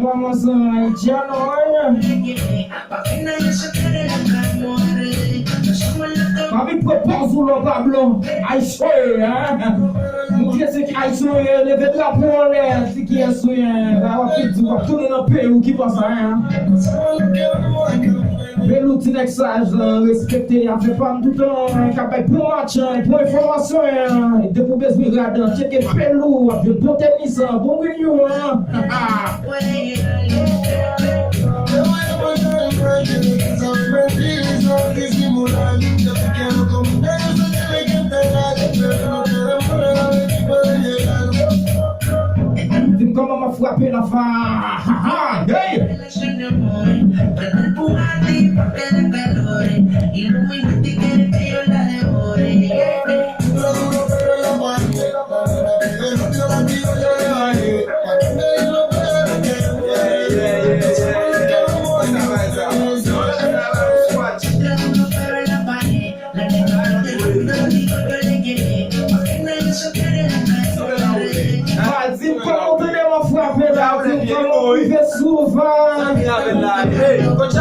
vamos a Janoy. Papi propose le Pablo, I swear, nous qu'est-ce qui a joué, le vétéran pour l'air, c'est qui a joué, va tourner dans le pays ou qui passe rien. Mais l'outil d'exage, respecter, a fait pas tout le temps, capable pour match, pour information, et de pour besoin de checker pelou, de bon tennis, bon réunion. Comment m'a frappé la fin? Hey! Coach,